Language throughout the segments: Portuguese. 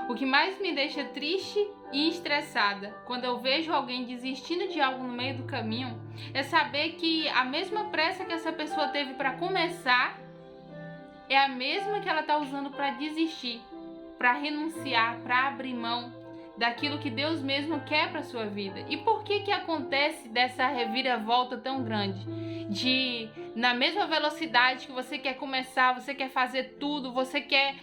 O que mais me deixa triste e estressada quando eu vejo alguém desistindo de algo no meio do caminho é saber que a mesma pressa que essa pessoa teve para começar é a mesma que ela está usando para desistir, para renunciar, para abrir mão daquilo que Deus mesmo quer para sua vida. E por que acontece dessa reviravolta tão grande? De, na mesma velocidade que você quer começar, você quer fazer tudo, você quer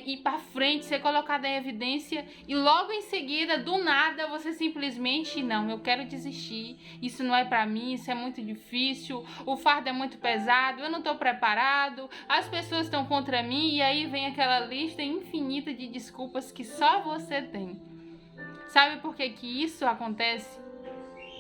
ir para frente, ser colocado em evidência, e logo em seguida, do nada, você simplesmente, não, eu quero desistir, isso não é para mim, isso é muito difícil, o fardo é muito pesado, eu não estou preparado, as pessoas estão contra mim, e aí vem aquela lista infinita de desculpas que só você tem. Sabe por que isso acontece?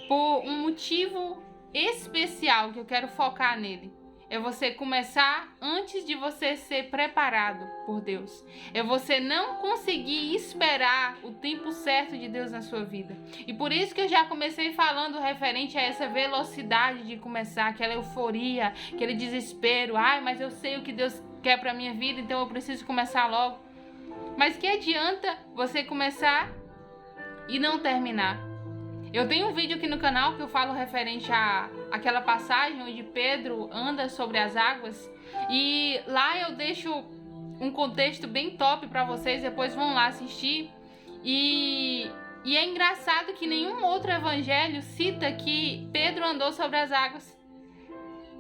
Por um motivo especial que eu quero focar nele. É você começar antes de você ser preparado por Deus. É você não conseguir esperar o tempo certo de Deus na sua vida. E por isso que eu já comecei falando referente a essa velocidade de começar, aquela euforia, aquele desespero. Ai, mas eu sei o que Deus quer para minha vida, então eu preciso começar logo. Mas que adianta você começar e não terminar? Eu tenho um vídeo aqui no canal que eu falo referente a aquela passagem onde Pedro anda sobre as águas, e lá eu deixo um contexto bem top para vocês, depois vão lá assistir. E é engraçado que nenhum outro evangelho cita que Pedro andou sobre as águas.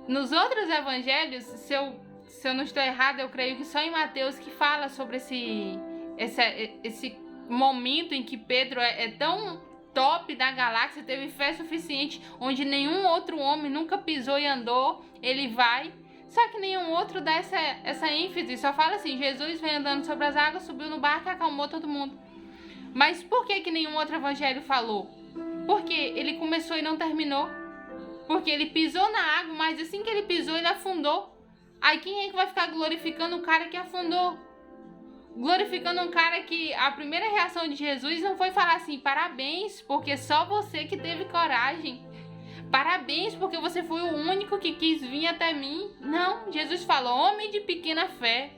Nos outros evangelhos, se eu não estou errada, eu creio que só em Mateus que fala sobre esse momento em que Pedro é tão top da galáxia, teve fé suficiente, onde nenhum outro homem nunca pisou e andou, ele vai. Só que nenhum outro dá essa ênfase, só fala assim: Jesus vem andando sobre as águas, subiu no barco e acalmou todo mundo. Mas por que nenhum outro evangelho falou? Porque ele começou e não terminou. Porque ele pisou na água, mas assim que ele pisou, ele afundou. Aí quem é que vai ficar glorificando o cara que afundou? Glorificando um cara que a primeira reação de Jesus não foi falar assim: parabéns, porque só você que teve coragem. Parabéns, porque você foi o único que quis vir até mim. Não, Jesus falou: homem de pequena fé,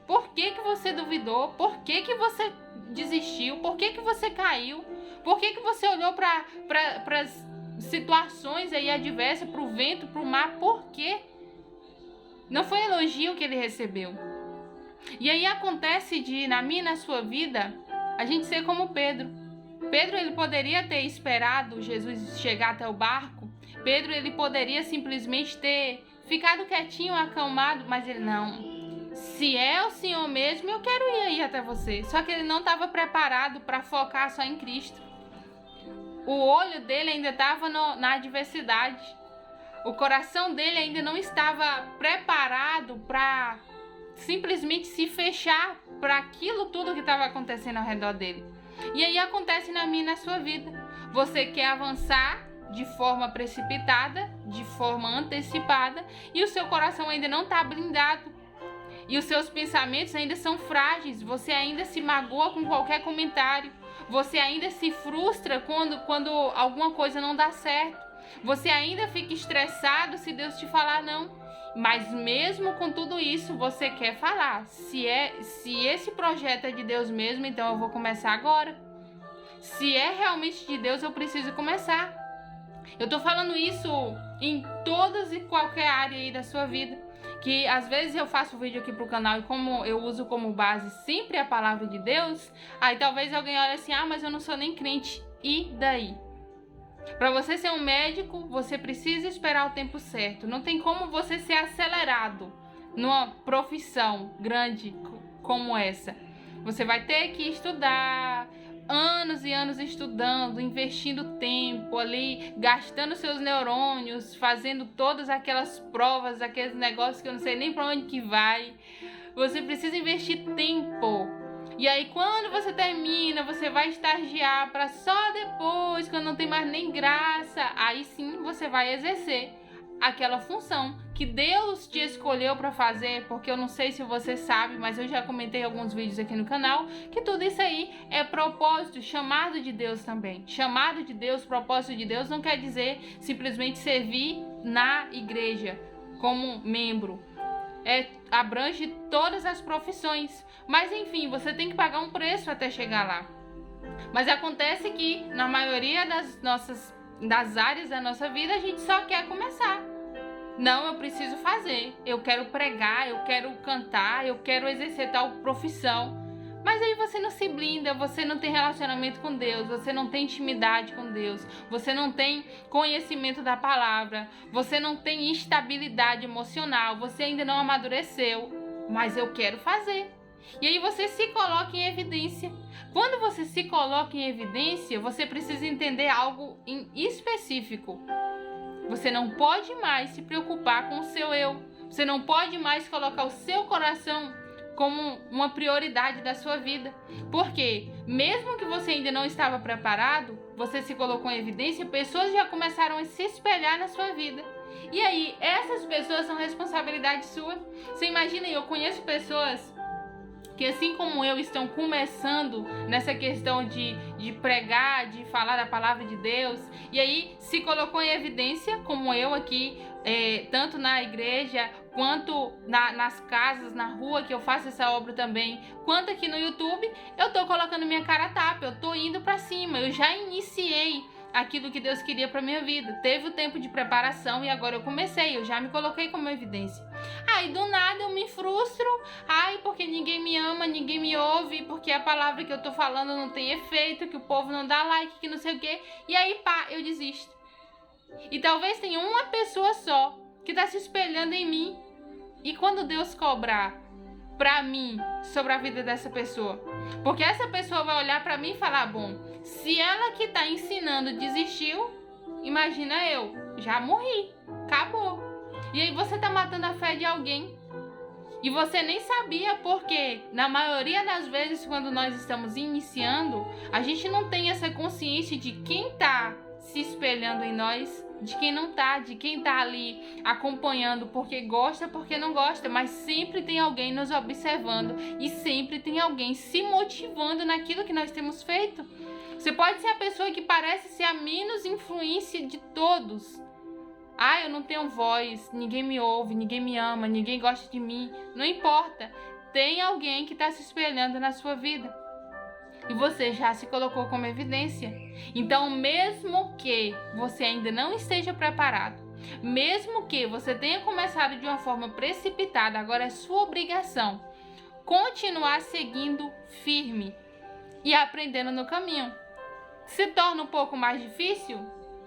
por que você duvidou? Por que você desistiu? Por que você caiu? Por que você olhou para as situações aí adversas, para o vento, para o mar? Por quê? Não foi elogio que ele recebeu. E aí acontece de, na minha e na sua vida, a gente ser como Pedro. Pedro, ele poderia ter esperado Jesus chegar até o barco. Pedro, ele poderia simplesmente ter ficado quietinho, acalmado, mas ele não. Se é o Senhor mesmo, eu quero ir aí até você. Só que ele não estava preparado para focar só em Cristo. O olho dele ainda estava na adversidade. O coração dele ainda não estava preparado para simplesmente se fechar para aquilo tudo que estava acontecendo ao redor dele. E aí acontece na minha e na sua vida. Você quer avançar de forma precipitada, de forma antecipada, e o seu coração ainda não está blindado. E os seus pensamentos ainda são frágeis. Você ainda se magoa com qualquer comentário. Você ainda se frustra quando alguma coisa não dá certo. Você ainda fica estressado se Deus te falar não. Mas mesmo com tudo isso, você quer falar: se esse projeto é de Deus mesmo, então eu vou começar agora. Se é realmente de Deus, eu preciso começar. Eu tô falando isso em todas e qualquer área aí da sua vida. Que às vezes eu faço vídeo aqui pro canal e como eu uso como base sempre a palavra de Deus, aí talvez alguém olhe assim: ah, mas eu não sou nem crente. E daí? Para você ser um médico, você precisa esperar o tempo certo. Não tem como você ser acelerado numa profissão grande como essa. Você vai ter que estudar anos e anos estudando, investindo tempo ali, gastando seus neurônios, fazendo todas aquelas provas, aqueles negócios que eu não sei nem para onde que vai. Você precisa investir tempo. E aí quando você termina, você vai estagiar para só depois, quando não tem mais nem graça, aí sim você vai exercer aquela função que Deus te escolheu para fazer. Porque eu não sei se você sabe, mas eu já comentei em alguns vídeos aqui no canal, que tudo isso aí é propósito, chamado de Deus também. Chamado de Deus, propósito de Deus não quer dizer simplesmente servir na igreja como membro. abrange todas as profissões. Mas enfim, você tem que pagar um preço até chegar lá. Mas acontece que na maioria das áreas da nossa vida a gente só quer começar. Não, eu preciso fazer, eu quero pregar, eu quero cantar, eu quero exercer tal profissão. Mas aí você não se blinda, você não tem relacionamento com Deus, você não tem intimidade com Deus, você não tem conhecimento da palavra, você não tem estabilidade emocional, você ainda não amadureceu, mas eu quero fazer. E aí você se coloca em evidência. Quando você se coloca em evidência, você precisa entender algo em específico. Você não pode mais se preocupar com o seu eu. Você não pode mais colocar o seu coração como uma prioridade da sua vida. Porque mesmo que você ainda não estava preparado, você se colocou em evidência, pessoas já começaram a se espelhar na sua vida. E aí, essas pessoas são responsabilidade sua. Você imagina, eu conheço pessoas que assim como eu estão começando nessa questão de pregar, de falar da palavra de Deus, e aí se colocou em evidência, como eu aqui, tanto na igreja, quanto nas casas, na rua, que eu faço essa obra também, quanto aqui no YouTube, eu tô colocando minha cara a tapa, eu tô indo pra cima, eu já iniciei aquilo que Deus queria para minha vida. Teve o tempo de preparação e agora eu comecei, eu já me coloquei como evidência. Aí do nada eu me frustro, porque ninguém me ama, ninguém me ouve, porque a palavra que eu tô falando não tem efeito, que o povo não dá like, que não sei o quê. E aí pá, eu desisto. E talvez tenha uma pessoa só que tá se espelhando em mim. E quando Deus cobrar pra mim sobre a vida dessa pessoa, porque essa pessoa vai olhar pra mim e falar, bom, se ela que tá ensinando desistiu, imagina eu, já morri, acabou. E aí você tá matando a fé de alguém e você nem sabia, porque na maioria das vezes quando nós estamos iniciando, a gente não tem essa consciência de quem tá se espelhando em nós, de quem não tá, de quem tá ali acompanhando porque gosta, porque não gosta, mas sempre tem alguém nos observando e sempre tem alguém se motivando naquilo que nós temos feito. Você pode ser a pessoa que parece ser a menos influência de todos. Eu não tenho voz, ninguém me ouve, ninguém me ama, ninguém gosta de mim. Não importa, tem alguém que está se espelhando na sua vida. E você já se colocou como evidência. Então, mesmo que você ainda não esteja preparado, mesmo que você tenha começado de uma forma precipitada, agora é sua obrigação continuar seguindo firme e aprendendo no caminho. Se torna um pouco mais difícil?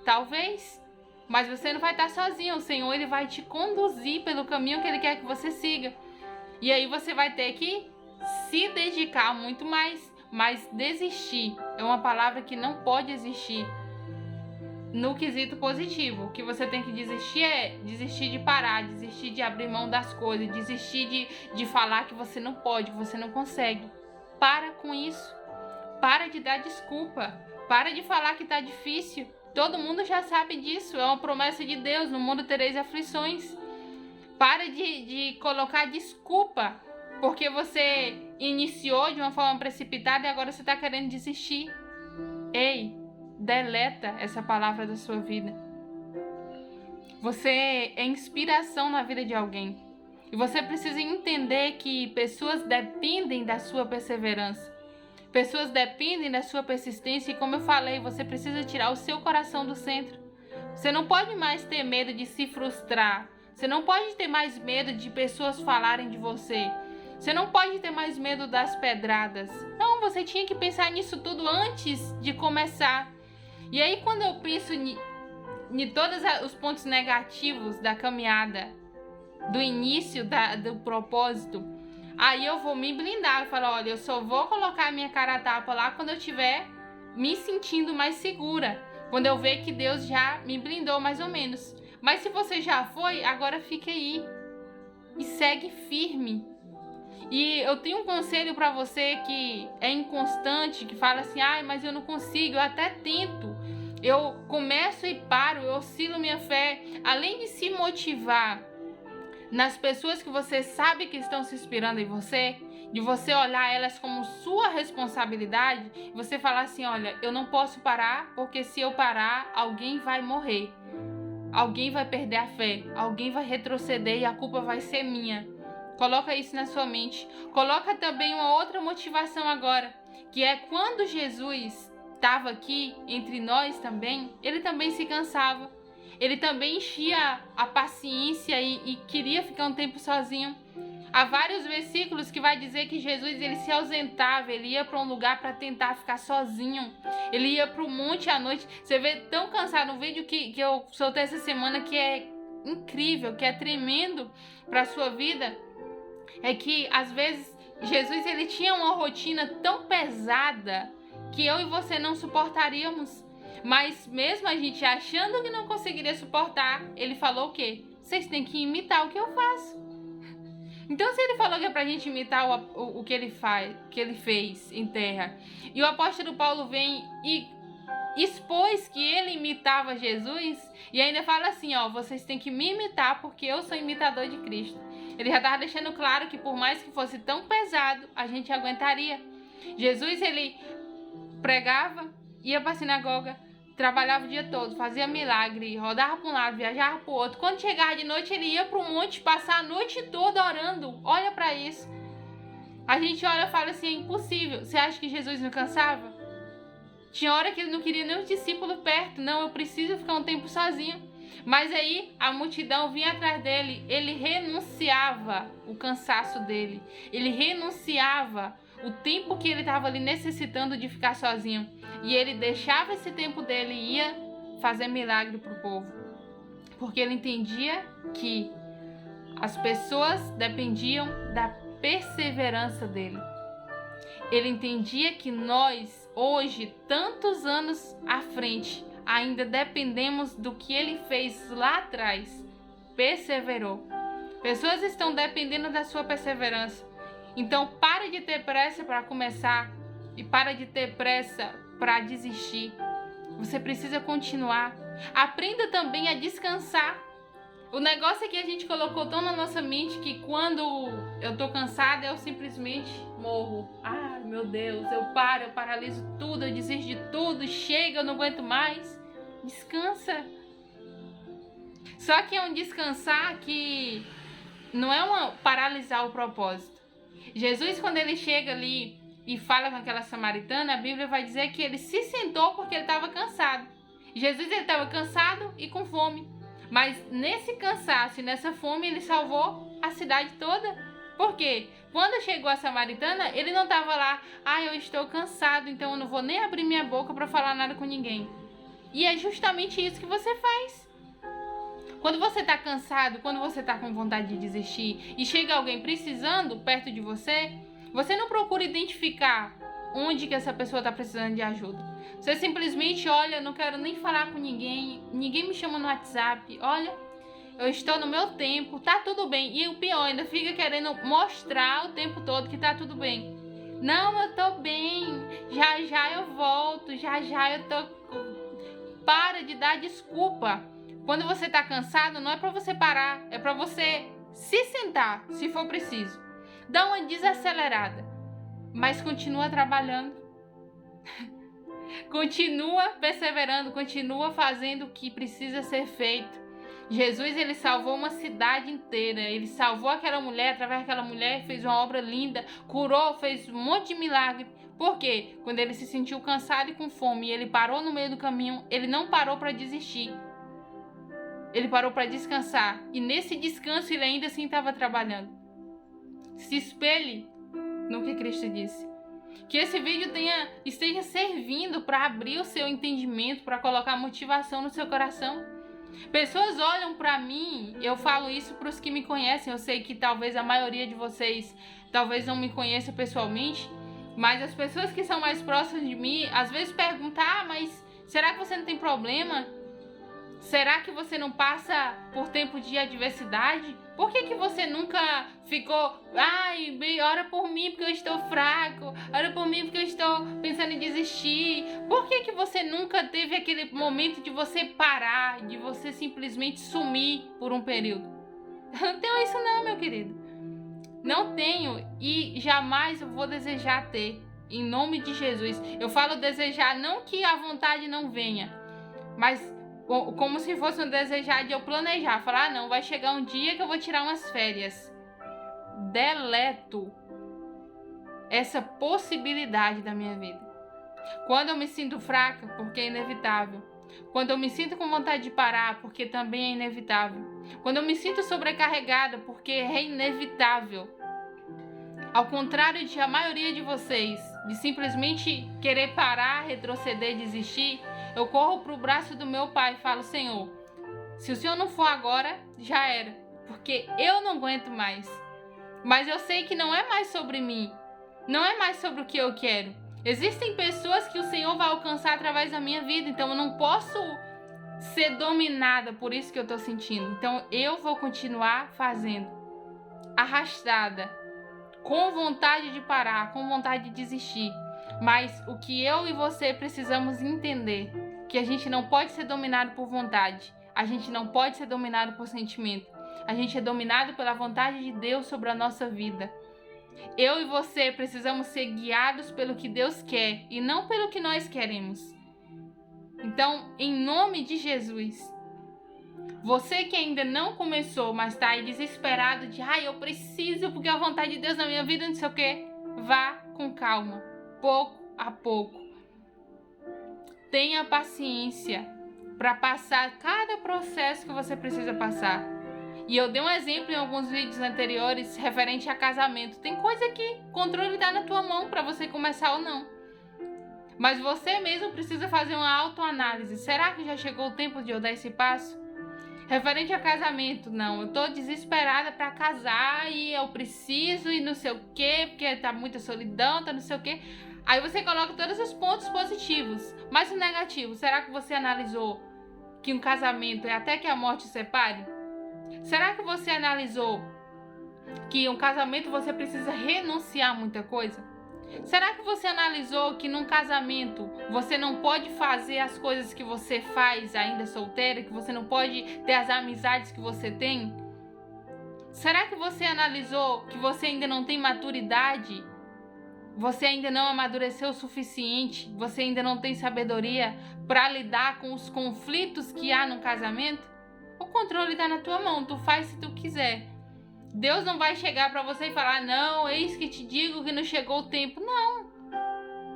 Talvez. Mas você não vai estar sozinho. O Senhor, Ele vai te conduzir pelo caminho que Ele quer que você siga. E aí você vai ter que se dedicar muito mais. Mas desistir é uma palavra que não pode existir no quesito positivo. O que você tem que desistir é desistir de parar, desistir de abrir mão das coisas, desistir de falar que você não pode, que você não consegue. Para com isso. Para de dar desculpa. Para de falar que tá difícil. Todo mundo já sabe disso. É uma promessa de Deus. No mundo tereis aflições. Para de colocar desculpa porque você iniciou de uma forma precipitada e agora você está querendo desistir. Ei, deleta essa palavra da sua vida. Você é inspiração na vida de alguém. E você precisa entender que pessoas dependem da sua perseverança. Pessoas dependem da sua persistência e, como eu falei, você precisa tirar o seu coração do centro. Você não pode mais ter medo de se frustrar. Você não pode ter mais medo de pessoas falarem de você. Você não pode ter mais medo das pedradas. Não, você tinha que pensar nisso tudo antes de começar. E aí, quando eu penso em todos os pontos negativos da caminhada, do início do propósito, aí eu vou me blindar e falar, olha, eu só vou colocar a minha cara a tapa lá quando eu estiver me sentindo mais segura. Quando eu ver que Deus já me blindou mais ou menos. Mas se você já foi, agora fica aí. E segue firme. E eu tenho um conselho para você que é inconstante, que fala assim, mas eu não consigo, eu até tento. Eu começo e paro, eu oscilo minha fé. Além de se motivar nas pessoas que você sabe que estão se inspirando em você, de você olhar elas como sua responsabilidade, você falar assim, olha, eu não posso parar, porque se eu parar, alguém vai morrer. Alguém vai perder a fé, alguém vai retroceder e a culpa vai ser minha. Coloca isso na sua mente. Coloca também uma outra motivação agora, que é quando Jesus estava aqui entre nós também, ele também se cansava. Ele também enchia a paciência e queria ficar um tempo sozinho. Há vários versículos que vai dizer que Jesus ele se ausentava, ele ia para um lugar para tentar ficar sozinho. Ele ia para o monte à noite. Você vê tão cansado, um vídeo que eu soltei essa semana que é incrível, que é tremendo para a sua vida, é que às vezes Jesus ele tinha uma rotina tão pesada que eu e você não suportaríamos. Mas mesmo a gente achando que não conseguiria suportar, ele falou o quê? Vocês têm que imitar o que eu faço. Então, se ele falou que é pra gente imitar o que ele fez em terra, e o apóstolo Paulo vem e expôs que ele imitava Jesus, e ainda fala assim, ó, vocês têm que me imitar porque eu sou imitador de Cristo. Ele já estava deixando claro que por mais que fosse tão pesado, a gente aguentaria. Jesus, ele pregava, ia pra sinagoga, trabalhava o dia todo, fazia milagre, rodava para um lado, viajava para o outro. Quando chegava de noite, ele ia para o monte, passar a noite toda orando. Olha para isso. A gente olha e fala assim, é impossível. Você acha que Jesus não cansava? Tinha hora que ele não queria nem os discípulos perto. Não, eu preciso ficar um tempo sozinho. Mas aí a multidão vinha atrás dele. Ele renunciava o cansaço dele. Ele renunciava o tempo que ele estava ali necessitando de ficar sozinho. E ele deixava esse tempo dele e ia fazer milagre para o povo. Porque ele entendia que as pessoas dependiam da perseverança dele. Ele entendia que nós, hoje, tantos anos à frente, ainda dependemos do que ele fez lá atrás. Perseverou. Pessoas estão dependendo da sua perseverança. Então, pare de ter pressa para começar e para de ter pressa para desistir. Você precisa continuar. Aprenda também a descansar. O negócio é que a gente colocou tão na nossa mente que quando eu tô cansada, eu simplesmente morro. Ah, meu Deus, eu paraliso tudo, eu desisto de tudo, chega, eu não aguento mais. Descansa. Só que é um descansar que não é uma paralisar o propósito. Jesus, quando ele chega ali e fala com aquela samaritana, a Bíblia vai dizer que ele se sentou porque ele estava cansado. Jesus ele estava cansado e com fome. Mas nesse cansaço e nessa fome, ele salvou a cidade toda. Por quê? Quando chegou a samaritana, ele não estava lá, eu estou cansado, então eu não vou nem abrir minha boca para falar nada com ninguém. E é justamente isso que você faz. Quando você está cansado, quando você está com vontade de desistir e chega alguém precisando perto de você, você não procura identificar onde que essa pessoa está precisando de ajuda. Você simplesmente olha, não quero nem falar com ninguém, ninguém me chama no WhatsApp, olha, eu estou no meu tempo, tá tudo bem. E o pior, ainda fica querendo mostrar o tempo todo que tá tudo bem. Não, eu tô bem, já já eu volto, já já eu tô... Para de dar desculpa. Quando você tá cansado, não é pra você parar, é pra você se sentar, se for preciso. Dá uma desacelerada, mas continua trabalhando. Continua perseverando, continua fazendo o que precisa ser feito. Jesus, ele salvou uma cidade inteira, ele salvou aquela mulher, através daquela mulher fez uma obra linda, curou, fez um monte de milagre. Por quê? Quando ele se sentiu cansado e com fome, e ele parou no meio do caminho, ele não parou para desistir. Ele parou para descansar, e nesse descanso ele ainda assim estava trabalhando. Se espelhe no que Cristo disse. Que esse vídeo esteja servindo para abrir o seu entendimento, para colocar motivação no seu coração. Pessoas olham para mim, eu falo isso para os que me conhecem, eu sei que talvez a maioria de vocês talvez não me conheça pessoalmente, mas as pessoas que são mais próximas de mim, às vezes perguntam, mas será que você não tem problema? Será que você não passa por tempo de adversidade? Por que você nunca ficou, ora por mim porque eu estou fraco, ora por mim porque eu estou pensando em desistir? Por que você nunca teve aquele momento de você parar, de você simplesmente sumir por um período? Eu não tenho isso não, meu querido. Não tenho e jamais eu vou desejar ter, em nome de Jesus. Eu falo desejar, não que a vontade não venha, mas como se fosse um desejar de eu planejar, falar, não, vai chegar um dia que eu vou tirar umas férias deleto essa possibilidade da minha vida. Quando eu me sinto fraca, porque é inevitável. Quando eu me sinto com vontade de parar, porque também é inevitável. Quando eu me sinto sobrecarregada, porque é inevitável. Ao contrário de a maioria de vocês, de simplesmente querer parar, retroceder, desistir, eu corro para o braço do meu pai e falo: Senhor, se o Senhor não for agora, já era, porque eu não aguento mais. Mas eu sei que não é mais sobre mim, não é mais sobre o que eu quero. Existem pessoas que o Senhor vai alcançar através da minha vida, então eu não posso ser dominada por isso que eu estou sentindo. Então eu vou continuar fazendo, arrastada, com vontade de parar, com vontade de desistir. Mas o que eu e você precisamos entender, que a gente não pode ser dominado por vontade, a gente não pode ser dominado por sentimento, a gente é dominado pela vontade de Deus sobre a nossa vida. Eu e você precisamos ser guiados pelo que Deus quer e não pelo que nós queremos. Então, em nome de Jesus, você que ainda não começou, mas está aí desesperado de eu preciso porque a vontade de Deus na minha vida, não sei o quê, vá com calma, pouco a pouco. Tenha paciência para passar cada processo que você precisa passar. E eu dei um exemplo em alguns vídeos anteriores referente a casamento. Tem coisa que o controle está na tua mão para você começar ou não. Mas você mesmo precisa fazer uma autoanálise. Será que já chegou o tempo de eu dar esse passo? Referente a casamento, não. Eu tô desesperada para casar e eu preciso e não sei o quê, porque tá muita solidão, tá não sei o quê. Aí você coloca todos os pontos positivos. Mas o negativo, será que você analisou que um casamento é até que a morte o separe? Será que você analisou que um casamento você precisa renunciar a muita coisa? Será que você analisou que num casamento você não pode fazer as coisas que você faz ainda solteira, que você não pode ter as amizades que você tem? Será que você analisou que você ainda não tem maturidade? Você ainda não amadureceu o suficiente? Você ainda não tem sabedoria para lidar com os conflitos que há no casamento? O controle está na tua mão, tu faz se tu quiser. Deus não vai chegar para você e falar: não, eis que te digo que não chegou o tempo. Não,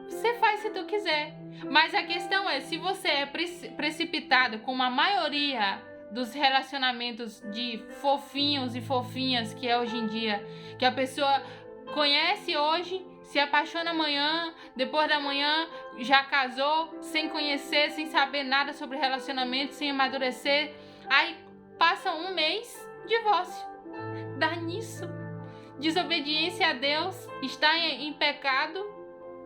você faz se tu quiser. Mas a questão é, se você é precipitado, como a maioria dos relacionamentos de fofinhos e fofinhas que é hoje em dia, que a pessoa conhece hoje, se apaixona amanhã, depois da manhã já casou, sem conhecer, sem saber nada sobre relacionamento, sem amadurecer. Aí passa um mês, divórcio. Dá nisso. Desobediência a Deus, está em pecado,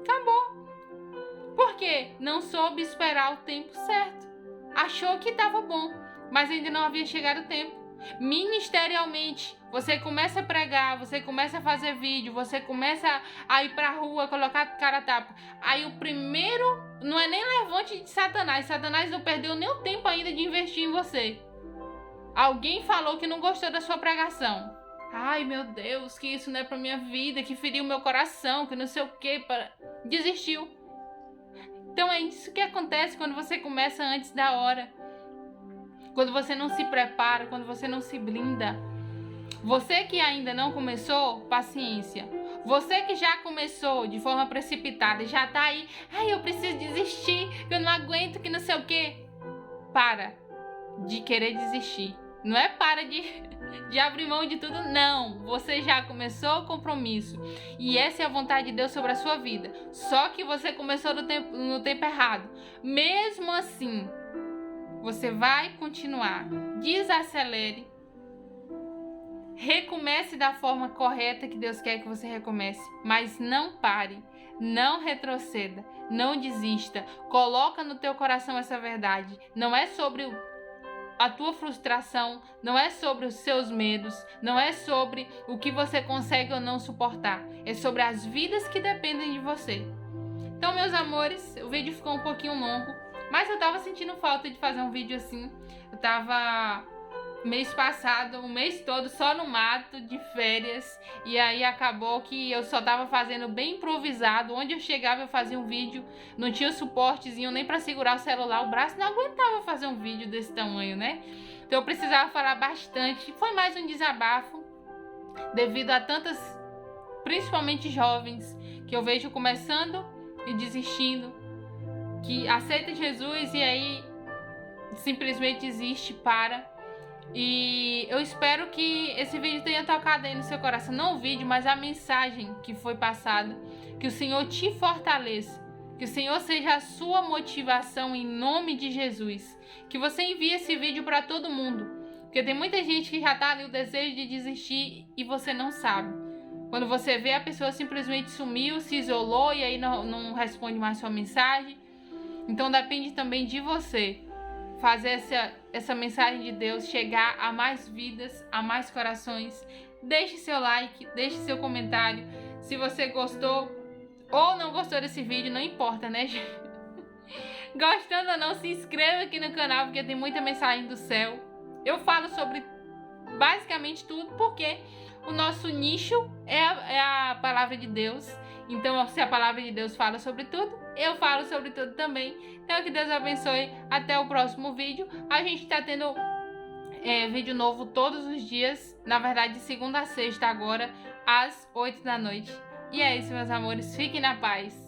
acabou. Por quê? Não soube esperar o tempo certo. Achou que estava bom, mas ainda não havia chegado o tempo. Ministerialmente, você começa a pregar, você começa a fazer vídeo, você começa a ir pra rua, colocar cara a tapa. Aí o primeiro não é nem levante de Satanás. Satanás não perdeu nem o tempo ainda de investir em você. Alguém falou que não gostou da sua pregação. Ai, meu Deus, que isso não é pra minha vida, que feriu meu coração, que não sei o que. Desistiu. Então é isso que acontece quando você começa antes da hora. Quando você não se prepara, quando você não se blinda. Você que ainda não começou, paciência. Você que já começou de forma precipitada, já tá aí, eu preciso desistir, eu não aguento, que não sei o que. Para de querer desistir. Não é para de abrir mão de tudo, não. Você já começou o compromisso. E essa é a vontade de Deus sobre a sua vida. Só que você começou no tempo errado. Mesmo assim, você vai continuar. Desacelere. Recomece da forma correta que Deus quer que você recomece. Mas não pare. Não retroceda. Não desista. Coloca no teu coração essa verdade. Não é sobre a tua frustração, não é sobre os seus medos, não é sobre o que você consegue ou não suportar. É sobre as vidas que dependem de você. Então, meus amores, o vídeo ficou um pouquinho longo, mas eu tava sentindo falta de fazer um vídeo assim. Eu tava mês passado, o mês todo só no mato, de férias, e aí acabou que eu só tava fazendo bem improvisado. Onde eu chegava eu fazia um vídeo, não tinha suportezinho nem pra segurar o celular, o braço não aguentava fazer um vídeo desse tamanho, né? Então eu precisava falar bastante, foi mais um desabafo. devido a tantas, principalmente jovens, que eu vejo começando e desistindo, que aceita Jesus e aí simplesmente desiste, para. E eu espero que esse vídeo tenha tocado aí no seu coração, não o vídeo, mas a mensagem que foi passada, que o Senhor te fortaleça, que o Senhor seja a sua motivação em nome de Jesus, que você envie esse vídeo para todo mundo, porque tem muita gente que já tá ali o desejo de desistir e você não sabe. Quando você vê, a pessoa simplesmente sumiu, se isolou e aí não responde mais sua mensagem. Então depende também de você fazer essa mensagem de Deus chegar a mais vidas, a mais corações. Deixe seu like, deixe seu comentário. Se você gostou ou não gostou desse vídeo, não importa, né, gente? Gostando ou não, se inscreva aqui no canal, porque tem muita mensagem do céu. Eu falo sobre basicamente tudo, porque o nosso nicho é a palavra de Deus. Então, se a palavra de Deus fala sobre tudo, eu falo sobre tudo também. Então, que Deus abençoe. Até o próximo vídeo. A gente tá tendo vídeo novo todos os dias. Na verdade, de segunda a sexta agora, às 8 da noite. E é isso, meus amores. Fiquem na paz.